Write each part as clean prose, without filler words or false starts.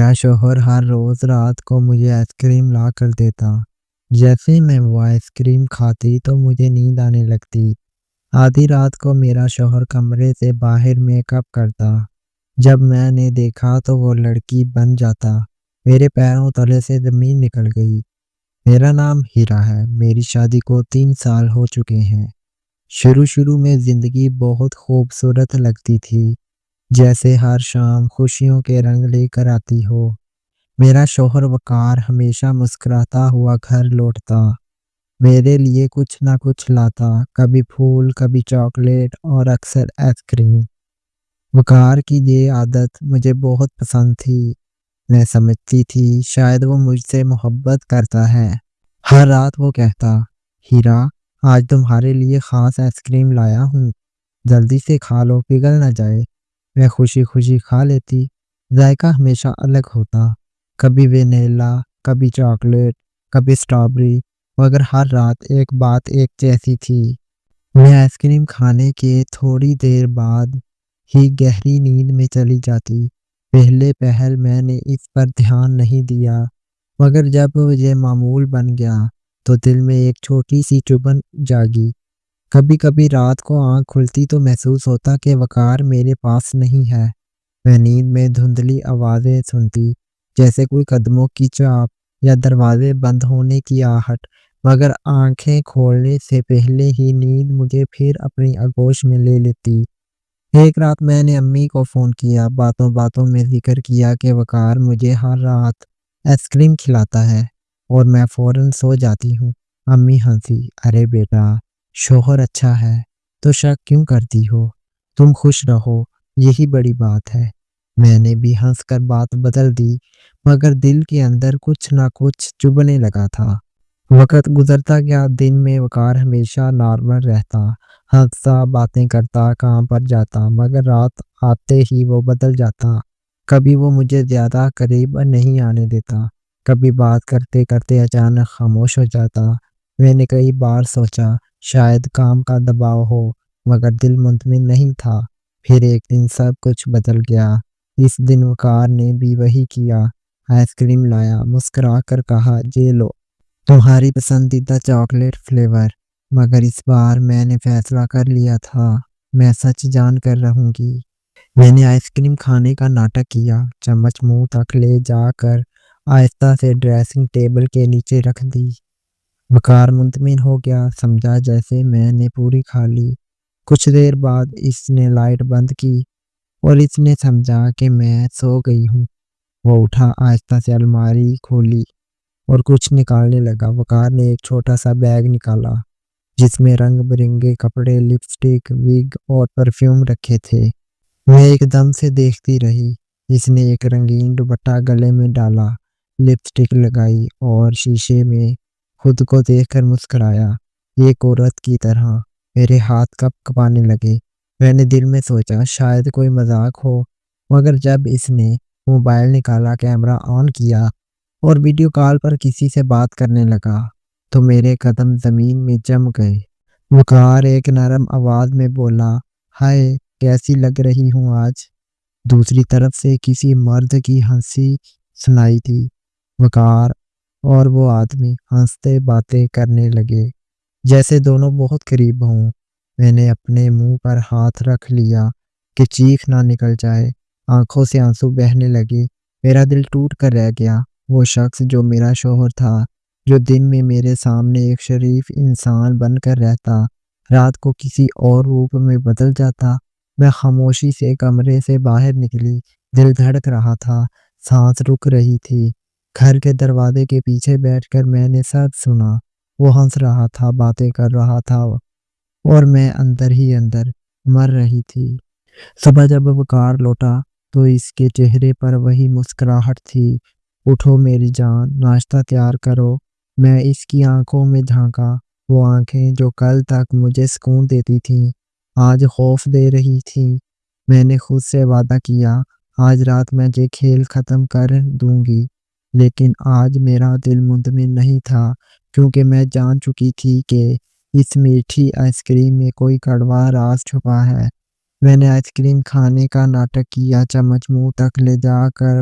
میرا شوہر ہر روز رات کو مجھے آئس کریم لا کر دیتا۔ جیسے ہی میں وہ آئس کریم کھاتی تو مجھے نیند آنے لگتی۔ آدھی رات کو میرا شوہر کمرے سے باہر میک اپ کرتا۔ جب میں نے دیکھا تو وہ لڑکی بن جاتا۔ میرے پیروں تلے سے زمین نکل گئی۔ میرا نام ہیرا ہے۔ میری شادی کو 3 سال ہو چکے ہیں۔ شروع میں زندگی بہت خوبصورت لگتی تھی، جیسے ہر شام خوشیوں کے رنگ لے کر آتی ہو۔ میرا شوہر وقار ہمیشہ مسکراتا ہوا گھر لوٹتا، میرے لیے کچھ نہ کچھ لاتا، کبھی پھول، کبھی چاکلیٹ اور اکثر آئس کریم۔ وقار کی یہ عادت مجھے بہت پسند تھی۔ میں سمجھتی تھی شاید وہ مجھ سے محبت کرتا ہے۔ ہر رات وہ کہتا، ہیرا آج تمہارے لیے خاص آئس کریم لایا ہوں، جلدی سے کھا لو پگھل نہ جائے۔ میں خوشی خوشی کھا لیتی۔ ذائقہ ہمیشہ الگ ہوتا، کبھی وینیلا، کبھی چاکلیٹ، کبھی اسٹرابری، مگر ہر رات ایک بات ایک جیسی تھی۔ میں آئس کریم کھانے کے تھوڑی دیر بعد ہی گہری نیند میں چلی جاتی۔ پہلے پہل میں نے اس پر دھیان نہیں دیا، مگر جب یہ معمول بن گیا تو دل میں ایک چھوٹی سی چبھن جاگی۔ کبھی کبھی رات کو آنکھ کھلتی تو محسوس ہوتا کہ وقار میرے پاس نہیں ہے۔ میں نیند میں دھندلی آوازیں سنتی، جیسے کوئی قدموں کی چاپ یا دروازے بند ہونے کی آہٹ، مگر آنکھیں کھولنے سے پہلے ہی نیند مجھے پھر اپنی آغوش میں لے لیتی۔ ایک رات میں نے امی کو فون کیا، باتوں باتوں میں ذکر کیا کہ وقار مجھے ہر رات آئس کریم کھلاتا ہے اور میں فوراً سو جاتی ہوں۔ امی ہنسی، ارے بیٹا، شوہر اچھا ہے تو شک کیوں کرتی ہو؟ تم خوش رہو، یہی بڑی بات ہے۔ میں نے بھی ہنس کر بات بدل دی، مگر دل کے اندر کچھ نہ کچھ چبھنے لگا تھا۔ وقت گزرتا گیا، دن میں وقار ہمیشہ نارمل رہتا، ہنستا، باتیں کرتا، کام پر جاتا، مگر رات آتے ہی وہ بدل جاتا۔ کبھی وہ مجھے زیادہ قریب نہیں آنے دیتا، کبھی بات کرتے کرتے اچانک خاموش ہو جاتا۔ میں نے کئی بار سوچا شاید کام کا دباؤ ہو، مگر دل مطمئن نہیں تھا۔ پھر ایک دن سب کچھ بدل گیا۔ اس دن وقار نے بھی وہی کیا، آئس کریم لایا، مسکرا کر کہا، یہ لو، تمہاری پسندیدہ چاکلیٹ فلیور۔ مگر اس بار میں نے فیصلہ کر لیا تھا، میں سچ جان کر رہوں گی۔ میں نے آئس کریم کھانے کا ناٹک کیا، چمچ منہ تک لے جا کر آہستہ سے ڈریسنگ ٹیبل کے نیچے رکھ دی۔ وقار مطمئن ہو گیا، سمجھا جیسے میں نے پوری کھا لی۔ کچھ دیر بعد اس نے لائٹ بند کی اور اس نے سمجھا کہ میں سو گئی ہوں۔ وہ اٹھا، آہستہ سے الماری کھولی اور کچھ نکالنے لگا۔ وقار نے ایک چھوٹا سا بیگ نکالا جس میں رنگ برنگے کپڑے، لپسٹک، وگ اور پرفیوم رکھے تھے۔ میں ایک دم سے دیکھتی رہی۔ اس نے ایک رنگین دوپٹہ گلے میں ڈالا، لپسٹک لگائی اور شیشے میں خود کو دیکھ کر مسکرایا، ایک عورت کی طرح۔ میرے ہاتھ کپ کپانے لگے۔ میں نے دل میں سوچا شاید کوئی مذاق ہو، مگر جب اس نے موبائل نکالا، کیمرہ آن کیا اور ویڈیو کال پر کسی سے بات کرنے لگا تو میرے قدم زمین میں جم گئے۔ وقار ایک نرم آواز میں بولا، ہائے کیسی لگ رہی ہوں آج۔ دوسری طرف سے کسی مرد کی ہنسی سنائی تھی۔ وقار اور وہ آدمی ہنستے باتیں کرنے لگے، جیسے دونوں بہت قریب ہوں۔ میں نے اپنے منہ پر ہاتھ رکھ لیا کہ چیخ نہ نکل جائے۔ آنکھوں سے آنسو بہنے لگے۔ میرا دل ٹوٹ کر رہ گیا۔ وہ شخص جو میرا شوہر تھا، جو دن میں میرے سامنے ایک شریف انسان بن کر رہتا، رات کو کسی اور روپ میں بدل جاتا۔ میں خاموشی سے کمرے سے باہر نکلی۔ دل دھڑک رہا تھا، سانس رک رہی تھی۔ گھر کے دروازے کے پیچھے بیٹھ کر میں نے سب سنا۔ وہ ہنس رہا تھا، باتیں کر رہا تھا اور میں اندر ہی اندر مر رہی تھی۔ صبح جب وقار لوٹا تو اس کے چہرے پر وہی مسکراہٹ تھی۔ اٹھو میری جان، ناشتہ تیار کرو۔ میں اس کی آنکھوں میں جھانکا۔ وہ آنکھیں جو کل تک مجھے سکون دیتی تھیں، آج خوف دے رہی تھیں۔ میں نے خود سے وعدہ کیا، آج رات میں یہ کھیل ختم کر دوں گی، لیکن آج میرا دل مطمئن نہیں تھا، کیونکہ میں جان چکی تھی کہ اس میٹھی آئس کریم میں کوئی کڑوا راز چھپا ہے۔ میں نے آئس کریم کھانے کا ناٹک کیا، چمچ منہ تک لے جا کر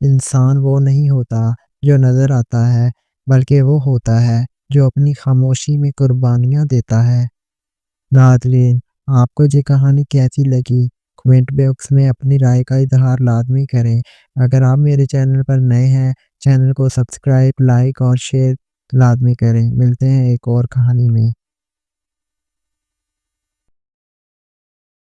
انسان وہ نہیں ہوتا جو نظر آتا ہے، بلکہ وہ ہوتا ہے جو اپنی خاموشی میں قربانیاں دیتا ہے۔ ناظرین، آپ کو یہ کہانی کیسی لگی؟ کمنٹ باکس میں اپنی رائے کا اظہار لازمی کریں۔ اگر آپ میرے چینل پر نئے ہیں، چینل کو سبسکرائب، لائک اور شیئر لازمی کریں۔ ملتے ہیں ایک اور کہانی میں۔